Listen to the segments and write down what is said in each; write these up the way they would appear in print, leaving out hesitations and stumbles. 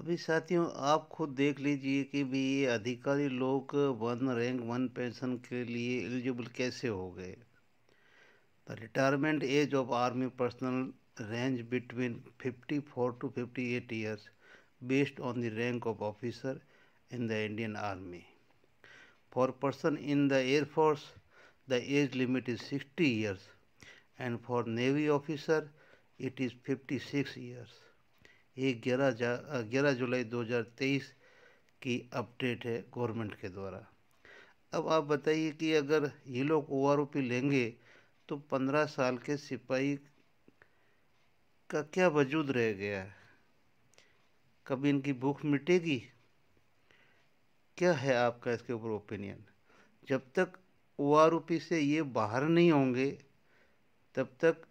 अभी साथियों आप खुद देख लीजिए कि भी ये अधिकारी लोग वन रैंक वन पेंशन के लिए एलिजिबल कैसे हो गए। The retirement age of army personnel range between 54 to 58 years based on the rank of officer in the Indian Army. For person in the Air Force, the age limit is 60 years and for Navy officer it is 56 years. ये 11 जुलाई 2023 की update है government के द्वारा। अब आप बताइए कि अगर ये लोग ओआरओपी लेंगे तो 15 साल के सिपाही का क्या वजूद रह गया है? कभी इनकी भूख मिटेगी? क्या है आपका इसके ऊपर ओपिनियन? जब तक ओआरओपी से ये बाहर नहीं होंगे तब तक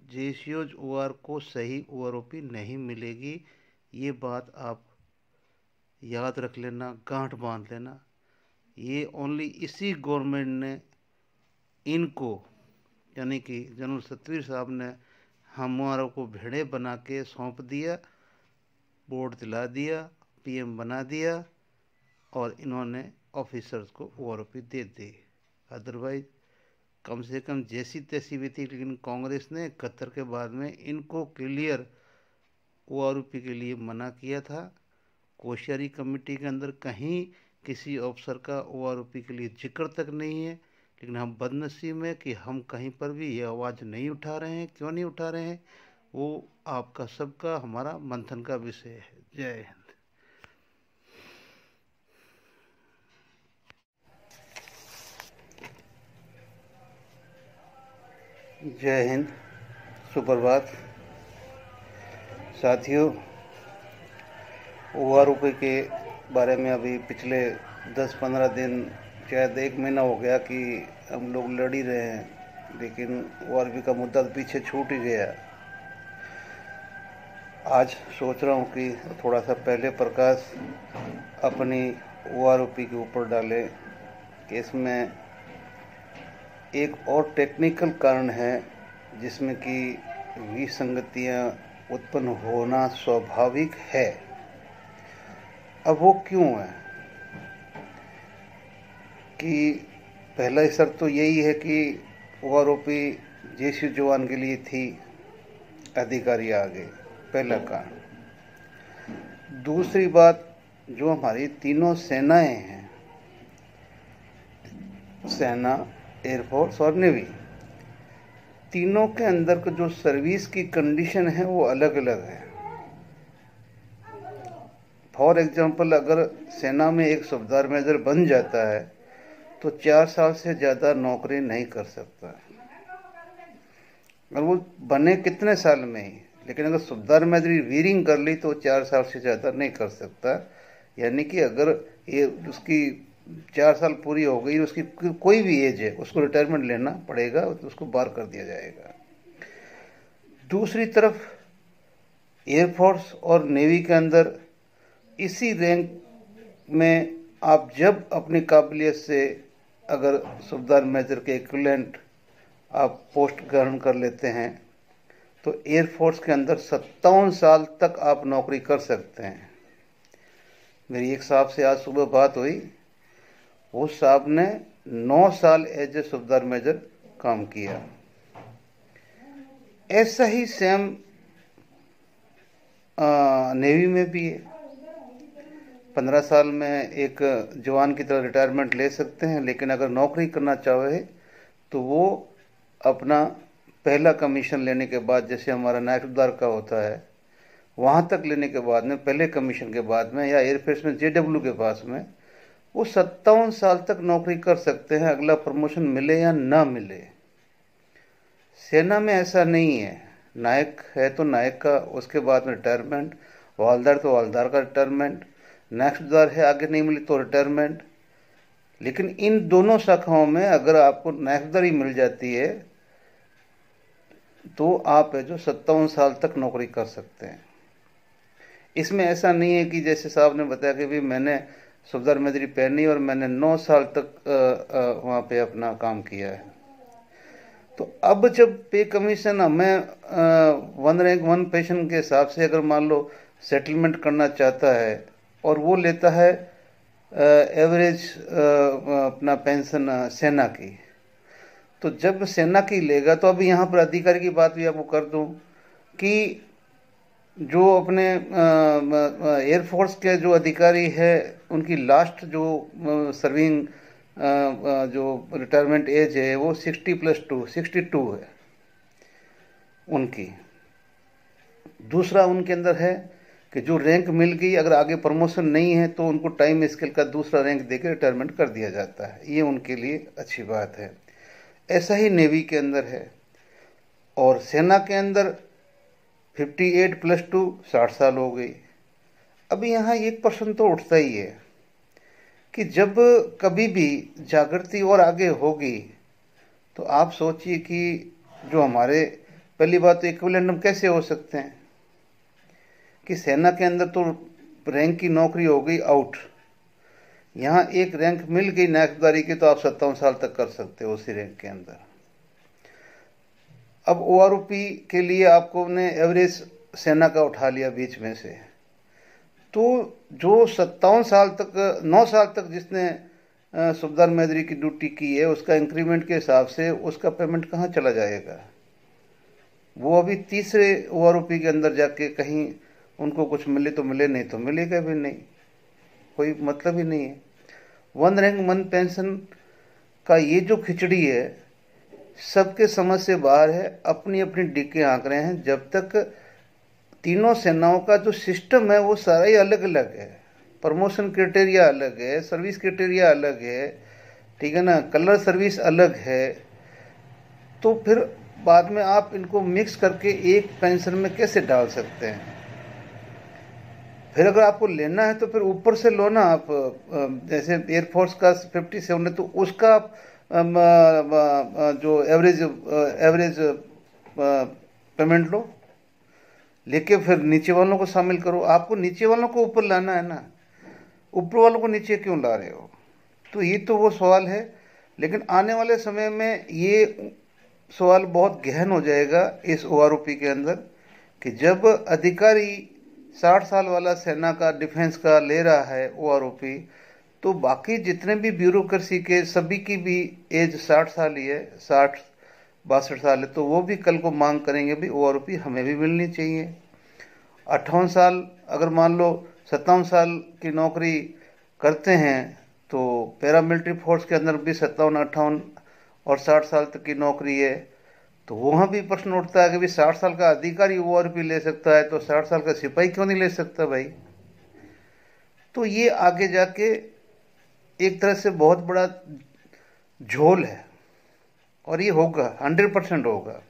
जेसीओज ओआर को सही ओआरओपी नहीं मिलेगी। ये बात आप याद रख लेना, गांठ बांध लेना। ये ओनली इसी गवर्नमेंट ने इनको यानी कि जनरल सतवीर साहब ने हमारों को भेड़े बना के सौंप दिया, बोर्ड दिला दिया, पीएम बना दिया और इन्होंने ऑफिसर्स को ओआरओपी दे दी। अदरवाइज कम से कम जैसी तैसी भी थी, लेकिन कांग्रेस ने 71 के बाद में इनको क्लियर ओआरओपी के लिए मना किया था। कोश्यारी कमेटी के अंदर कहीं किसी अफसर का ओआरओपी के लिए जिक्र तक नहीं है, लेकिन हम बदनसीब हैं कि हम कहीं पर भी ये आवाज़ नहीं उठा रहे हैं। क्यों नहीं उठा रहे हैं वो आपका सबका हमारा मंथन का विषय है। जय हिंद। जय हिंद, सुप्रभात साथियों। ओआरओपी के बारे में अभी पिछले 10-15 दिन, शायद 1 महीना हो गया कि हम लोग लड़ ही रहे हैं, लेकिन ओआरओपी का मुद्दा तो पीछे छूट ही गया। आज सोच रहा हूँ कि थोड़ा सा पहले प्रकाश अपनी ओआरओपी के ऊपर डाले कि इसमें एक और टेक्निकल कारण है जिसमें कि विसंगतियाँ उत्पन्न होना स्वाभाविक है। अब वो क्यों है कि पहला शर्त तो यही है कि ओआरओपी जेसी जवान के लिए थी, अधिकारी आ गए, पहला कारण। दूसरी बात, जो हमारी तीनों सेनाएं हैं, सेना, एयरफोर्स और नेवी, तीनों के अंदर का जो सर्विस की कंडीशन है वो अलग अलग है। फॉर एग्जांपल, अगर सेना में एक सूबेदार मेजर बन जाता है तो 4 साल से ज़्यादा नौकरी नहीं कर सकता, और वो बने कितने साल में ही। लेकिन अगर सूबेदार मेजर वीरिंग कर ली तो 4 साल से ज़्यादा नहीं कर सकता। यानी कि अगर ये उसकी 4 साल पूरी हो गई, उसकी कोई भी एज है, उसको रिटायरमेंट लेना पड़ेगा, तो उसको बाहर कर दिया जाएगा। दूसरी तरफ एयरफोर्स और नेवी के अंदर इसी रैंक में आप जब अपनी काबिलियत से अगर सूबेदार मेजर के इक्विवेलेंट आप पोस्ट ग्रहण कर लेते हैं तो एयरफोर्स के अंदर 57 साल तक आप नौकरी कर सकते हैं। मेरी एक साहब से आज सुबह बात हुई, उस साहब ने 9 साल एज ए सूबेदार मेजर काम किया। ऐसा ही सेम नेवी में भी है। 15 साल में एक जवान की तरह रिटायरमेंट ले सकते हैं, लेकिन अगर नौकरी करना चाहे तो वो अपना पहला कमीशन लेने के बाद, जैसे हमारा नायब सूबेदार का होता है, वहाँ तक लेने के बाद में, पहले कमीशन के बाद में, या एयरफोर्स में जेडब्ल्यू के पास में, वो 57 साल तक नौकरी कर सकते हैं, अगला प्रमोशन मिले या ना मिले। सेना में ऐसा नहीं है। नायक है तो नायक का, उसके बाद में रिटायरमेंट, हवलदार तो हवलदार का रिटायरमेंट, नायब सूबेदार है, आगे नहीं मिली तो रिटायरमेंट। लेकिन इन दोनों शाखाओं में अगर आपको नायब सूबेदारी मिल जाती है तो आप है जो 57 साल तक नौकरी कर सकते हैं। इसमें ऐसा नहीं है कि जैसे साहब ने बताया कि भी मैंने सूबेदार मेजरी पहनी और मैंने 9 साल तक वहाँ पे अपना काम किया है। तो अब जब पे कमीशन हमें वन रैंक वन पेंशन के हिसाब से अगर मान लो सेटलमेंट करना चाहता है और वो लेता है एवरेज अपना पेंशन सेना की, तो जब सेना की लेगा तो अभी यहाँ पर अधिकारी की बात भी आपको कर दूं कि जो अपने एयरफोर्स के जो अधिकारी है उनकी लास्ट जो सर्विंग जो रिटायरमेंट एज है वो 62 है उनकी। दूसरा उनके अंदर है कि जो रैंक मिल गई, अगर आगे प्रमोशन नहीं है तो उनको टाइम स्केल का दूसरा रैंक देकर रिटायरमेंट कर दिया जाता है, ये उनके लिए अच्छी बात है। ऐसा ही नेवी के अंदर है। और सेना के अंदर 58+2 60 साल हो गई। अभी यहाँ एक प्रश्न तो उठता ही है कि जब कभी भी जागृति और आगे होगी तो आप सोचिए कि जो हमारे, पहली बात तो इक्विवेलेंट हम कैसे हो सकते हैं कि सेना के अंदर तो रैंक की नौकरी हो गई आउट, यहाँ एक रैंक मिल गई नायकदारी की तो आप 57 साल तक कर सकते हो उसी रैंक के अंदर। अब ओआरओपी के लिए आपको ने एवरेज सेना का उठा लिया बीच में से, तो जो 57 साल तक 9 साल तक जिसने सुबेदार मैत्री की ड्यूटी की है उसका इंक्रीमेंट के हिसाब से उसका पेमेंट कहाँ चला जाएगा? वो अभी तीसरे ओआरओपी के अंदर जाके कहीं उनको कुछ मिले तो मिले, नहीं तो मिलेगा भी नहीं, कोई मतलब ही नहीं है। वन रैंक वन पेंशन का ये जो खिचड़ी है सबके समझ से बाहर है, अपनी अपनी डिक्के आंक रहे हैं। जब तक तीनों सेनाओं का जो सिस्टम है वो सारा ही अलग अलग है, प्रमोशन क्राइटेरिया अलग है, सर्विस क्राइटेरिया अलग है, ठीक है ना, कलर सर्विस अलग है, तो फिर बाद में आप इनको मिक्स करके एक पेंशन में कैसे डाल सकते हैं? फिर अगर आपको लेना है तो फिर ऊपर से लो ना आप, जैसे एयरफोर्स का 57 है तो उसका जो एवरेज पेमेंट लो, लेके फिर नीचे वालों को शामिल करो। आपको नीचे वालों को ऊपर लाना है ना, ऊपर वालों को नीचे क्यों ला रहे हो? तो ये तो वो सवाल है। लेकिन आने वाले समय में ये सवाल बहुत गहन हो जाएगा इस ओआरओपी के अंदर कि जब अधिकारी 60 साल वाला सेना का डिफेंस का ले रहा है ओआरओपी, तो बाकी जितने भी ब्यूरोक्रेसी के सभी की भी एज 60 साल ही है, 60-62 साल है, तो वो भी कल को मांग करेंगे भी ओआरओपी हमें भी मिलनी चाहिए। 58 साल अगर मान लो 57 साल की नौकरी करते हैं तो पैरामिलिट्री फोर्स के अंदर भी 57-58 और 60 साल तक की नौकरी है, तो वहाँ भी प्रश्न उठता है कि भाई 60 साल का अधिकारी ओआरओपी ले सकता है तो 60 साल का सिपाही क्यों नहीं ले सकता भाई? तो ये आगे जाके एक तरह से बहुत बड़ा झोल है और ये होगा 100% होगा,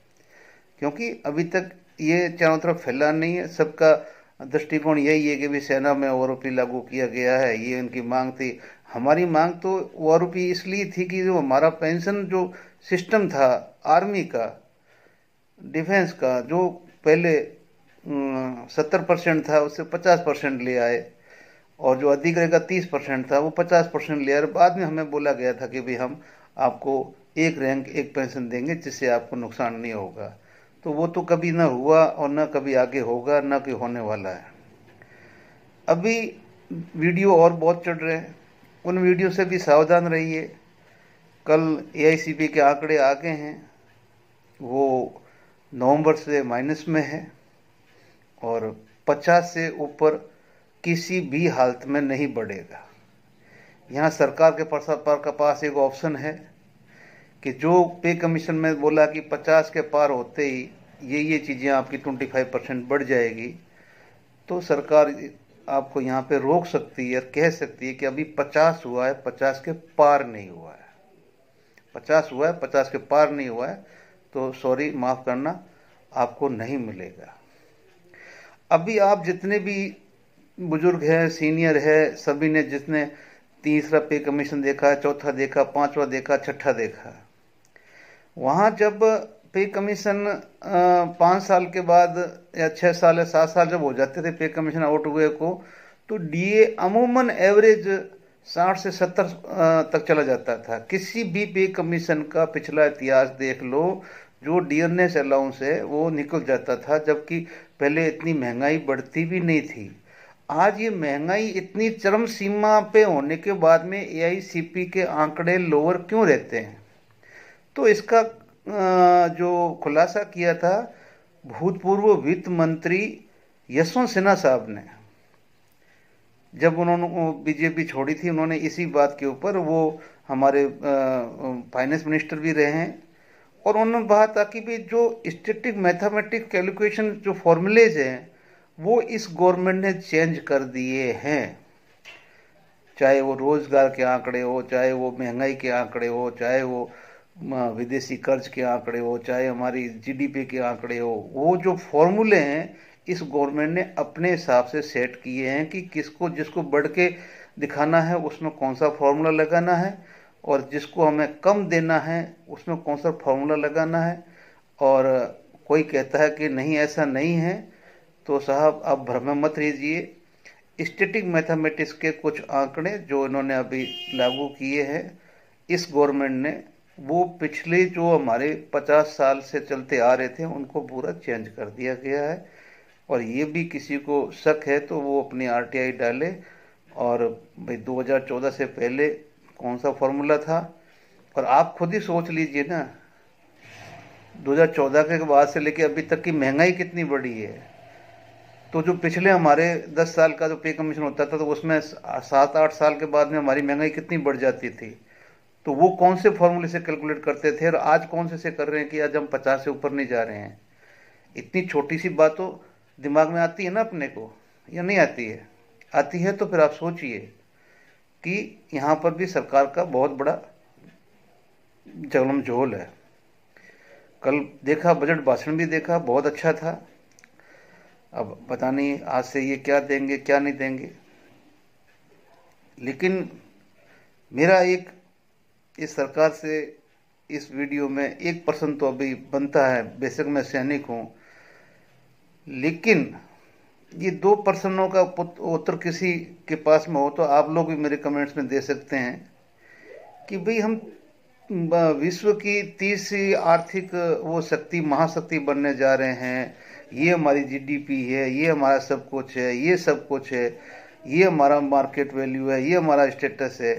क्योंकि अभी तक ये चारों तरफ फैला नहीं है। सबका दृष्टिकोण यही है कि भी सेना में ओआरओपी लागू किया गया है, ये उनकी मांग थी। हमारी मांग तो ओआरओपी इसलिए थी कि जो हमारा पेंशन जो सिस्टम था आर्मी का, डिफेंस का, जो पहले 70% था उससे 50% ले आए, और जो अधिकारी का 30% था वो 50% ले आए। बाद में हमें बोला गया था कि भाई हम आपको एक रैंक एक पेंशन देंगे जिससे आपको नुकसान नहीं होगा, तो वो तो कभी ना हुआ और ना कभी आगे होगा, ना कि होने वाला है। अभी वीडियो और बहुत चढ़ रहे हैं, उन वीडियो से भी सावधान रहिए। कल एआईसीपी के आंकड़े आ गए हैं, वो नवंबर से माइनस में है और 50 से ऊपर किसी भी हालत में नहीं बढ़ेगा। यहाँ सरकार के पास एक ऑप्शन है कि जो पे कमीशन में बोला कि 50 के पार होते ही ये चीज़ें आपकी 25% बढ़ जाएगी, तो सरकार आपको यहाँ पे रोक सकती है और कह सकती है कि अभी 50 हुआ है, 50 के पार नहीं हुआ है, 50 हुआ है, 50 के पार नहीं हुआ है, तो सॉरी माफ़ करना, आपको नहीं मिलेगा। अभी आप जितने भी बुजुर्ग हैं, सीनियर है, सभी ने जिसने तीसरा पे कमीशन देखा, चौथा देखा, पांचवा देखा, छठा देखा, वहाँ जब पे कमीशन 5 साल के बाद या 6 साल या 7 साल जब हो जाते थे पे कमीशन आउट हुए को, तो डीए अमूमन एवरेज 60 से 70 तक चला जाता था। किसी भी पे कमीशन का पिछला इतिहास देख लो, जो डियरनेस अलाउंस है वो निकल जाता था, जबकि पहले इतनी महंगाई बढ़ती भी नहीं थी। आज ये महंगाई इतनी चरम सीमा पे होने के बाद में एआईसीपी के आंकड़े लोअर क्यों रहते हैं? तो इसका जो खुलासा किया था भूतपूर्व वित्त मंत्री यशवंत सिन्हा साहब ने, जब उन्होंने बीजेपी छोड़ी थी, उन्होंने इसी बात के ऊपर, वो हमारे फाइनेंस मिनिस्टर भी रहे हैं, और उन्होंने बात था कि भी जो स्टैटिक मैथमेटिक कैलकुलेशन जो फॉर्मूलेज हैं वो इस गवर्नमेंट ने चेंज कर दिए हैं। चाहे वो रोजगार के आंकड़े हो, चाहे वो महंगाई के आंकड़े हो, चाहे वो विदेशी कर्ज के आंकड़े हो, चाहे हमारी जीडीपी के आंकड़े हो, वो जो फॉर्मूले हैं इस गवर्नमेंट ने अपने हिसाब से सेट किए हैं कि किसको जिसको बढ़ के दिखाना है उसमें कौन सा फॉर्मूला लगाना है, और जिसको हमें कम देना है उसमें कौन सा फॉर्मूला लगाना है। और कोई कहता है कि नहीं ऐसा नहीं है, तो साहब आप भ्रम मत रहिए। स्टैटिक मैथमेटिक्स के कुछ आंकड़े जो इन्होंने अभी लागू किए हैं इस गवर्नमेंट ने, वो पिछले जो हमारे 50 साल से चलते आ रहे थे उनको पूरा चेंज कर दिया गया है। और ये भी किसी को शक है तो वो अपनी आरटीआई डाले, और भाई 2014 से पहले कौन सा फॉर्मूला था, और आप खुद ही सोच लीजिए ना 2014 के बाद से लेके अभी तक की महंगाई कितनी बढ़ी है। तो जो पिछले हमारे 10 साल का जो पे कमीशन होता था तो उसमें 7-8 साल के बाद में हमारी महंगाई कितनी बढ़ जाती थी। तो वो कौन से फॉर्मूले से कैलकुलेट करते थे और आज कौन से कर रहे हैं कि आज हम 50 से ऊपर नहीं जा रहे हैं। इतनी छोटी सी बात तो दिमाग में आती है ना अपने को, या नहीं आती है? आती है तो फिर आप सोचिए कि यहाँ पर भी सरकार का बहुत बड़ा जगलम झोल है। कल देखा, बजट भाषण भी देखा, बहुत अच्छा था। अब पता नहीं आज से ये क्या देंगे क्या नहीं देंगे, लेकिन मेरा एक इस सरकार से इस वीडियो में 1% तो अभी बनता है। बेशक मैं सैनिक हूँ, लेकिन ये 2% का उत्तर किसी के पास में हो तो आप लोग भी मेरे कमेंट्स में दे सकते हैं कि भाई हम विश्व की तीसरी आर्थिक वो शक्ति, महाशक्ति बनने जा रहे हैं। ये हमारी जीडीपी है, ये हमारा सब कुछ है, ये सब कुछ है, ये हमारा मार्केट वैल्यू है, ये हमारा स्टेटस है।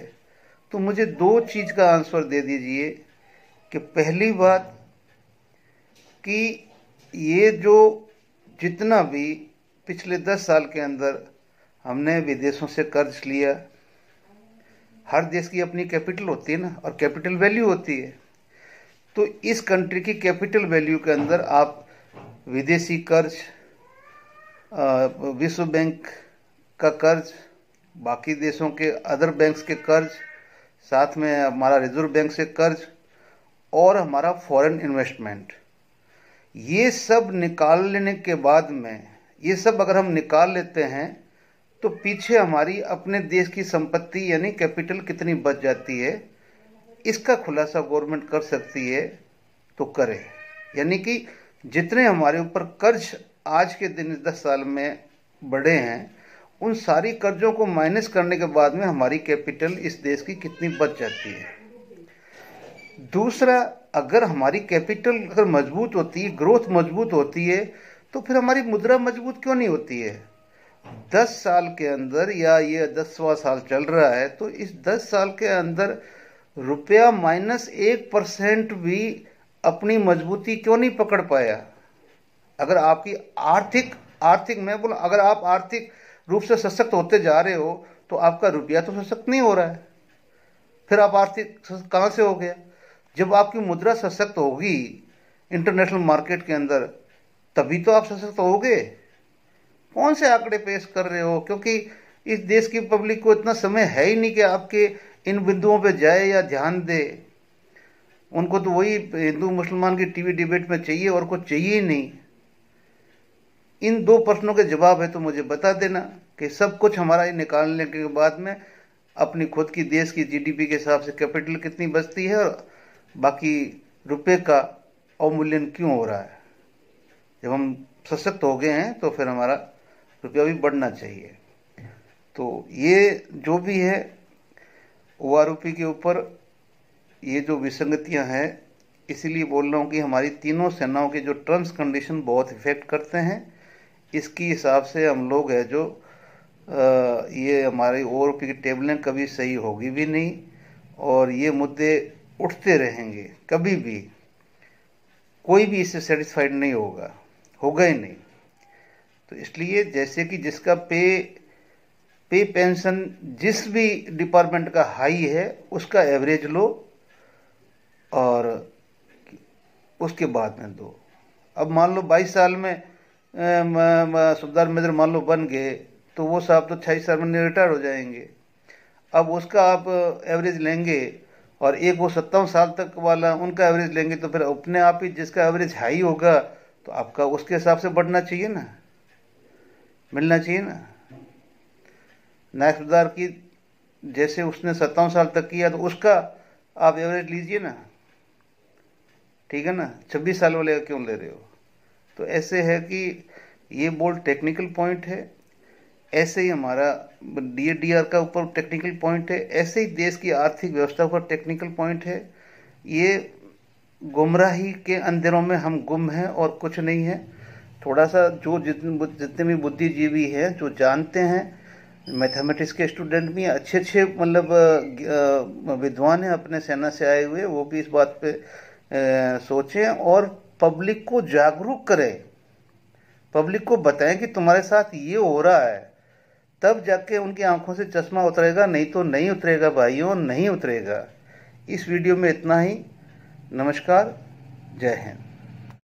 तो मुझे 2 चीज़ का आंसर दे दीजिए कि पहली बात कि ये जो जितना भी पिछले 10 साल के अंदर हमने विदेशों से कर्ज लिया, हर देश की अपनी कैपिटल होती है ना, और कैपिटल वैल्यू होती है। तो इस कंट्री की कैपिटल वैल्यू के अंदर आप विदेशी कर्ज, विश्व बैंक का कर्ज, बाकी देशों के अदर बैंक्स के कर्ज, साथ में हमारा रिजर्व बैंक से कर्ज और हमारा फॉरेन इन्वेस्टमेंट, ये सब निकाल लेने के बाद में, ये सब अगर हम निकाल लेते हैं तो पीछे हमारी अपने देश की संपत्ति यानी कैपिटल कितनी बच जाती है, इसका खुलासा गवर्नमेंट कर सकती है तो करे। यानी कि जितने हमारे ऊपर कर्ज आज के दिन 10 साल में बढ़े हैं, उन सारी कर्जों को माइनस करने के बाद में हमारी कैपिटल इस देश की कितनी बच जाती है। दूसरा, अगर हमारी कैपिटल अगर मजबूत होती है, ग्रोथ मजबूत होती है, तो फिर हमारी मुद्रा मजबूत क्यों नहीं होती है? 10 साल के अंदर, या ये 10वां साल चल रहा है, तो इस 10 साल के अंदर रुपया -1% भी अपनी मजबूती क्यों नहीं पकड़ पाया? अगर आपकी आर्थिक मैं बोला, अगर आप आर्थिक रूप से सशक्त होते जा रहे हो तो आपका रुपया तो सशक्त नहीं हो रहा है, फिर आप आर्थिक कहां से हो गया? जब आपकी मुद्रा सशक्त होगी इंटरनेशनल मार्केट के अंदर, तभी तो आप सशक्त होगे। कौन से आंकड़े पेश कर रहे हो? क्योंकि इस देश की पब्लिक को इतना समय है ही नहीं कि आपके इन बिंदुओं पे जाए या ध्यान दे। उनको तो वही हिंदू मुसलमान की टीवी डिबेट में चाहिए और कुछ चाहिए ही नहीं। इन 2 प्रश्नों के जवाब है तो मुझे बता देना कि सब कुछ हमारा निकालने के बाद में अपनी खुद की देश की जीडीपी के हिसाब से कैपिटल कितनी बचती है और बाकी रुपए का अवमूल्यन क्यों हो रहा है। जब हम सशक्त हो गए हैं तो फिर हमारा रुपया भी बढ़ना चाहिए। तो ये जो भी है ओआरओपी के ऊपर ये जो विसंगतियां हैं, इसीलिए बोल रहा हूँ कि हमारी तीनों सेनाओं के जो टर्म्स कंडीशन बहुत इफेक्ट करते हैं। इसकी हिसाब से हम लोग है जो ये हमारी ओआरओपी की टेबलें कभी सही होगी भी नहीं, और ये मुद्दे उठते रहेंगे, कभी भी कोई भी इससे सेटिस्फाइड नहीं होगा, होगा ही नहीं। तो इसलिए जैसे कि जिसका पे पेंशन जिस भी डिपार्टमेंट का हाई है उसका एवरेज लो और उसके बाद में दो। अब मान लो 22 साल में सुबेदार मेजर मान लो बन गए, तो वो साहब तो 26 साल में रिटायर हो जाएंगे। अब उसका आप एवरेज लेंगे और एक वो 57 साल तक वाला उनका एवरेज लेंगे, तो फिर अपने आप ही जिसका एवरेज हाई होगा तो आपका उसके हिसाब से बढ़ना चाहिए ना, मिलना चाहिए ना। नायब सुबेदार की जैसे उसने 57 साल तक किया तो उसका आप एवरेज लीजिए ना, ठीक है ना, 26 साल वाले का क्यों ले रहे हो। तो ऐसे है कि ये बोर्ड टेक्निकल पॉइंट है, ऐसे ही हमारा डीएडीआर का ऊपर टेक्निकल पॉइंट है, ऐसे ही देश की आर्थिक व्यवस्था पर टेक्निकल पॉइंट है। ये गुमराही के अंधेरों में हम गुम हैं और कुछ नहीं है। थोड़ा सा जो जितने भी बुद्धिजीवी हैं जो जानते हैं, मैथमेटिक्स के स्टूडेंट भी अच्छे अच्छे मतलब विद्वान हैं अपने सेना से आए हुए, वो भी इस बात पे सोचें और पब्लिक को जागरूक करें, पब्लिक को बताएं कि तुम्हारे साथ ये हो रहा है, तब जाके उनकी आंखों से चश्मा उतरेगा, नहीं तो नहीं उतरेगा भाइयों, नहीं उतरेगा। इस वीडियो में इतना ही। नमस्कार, जय हिंद।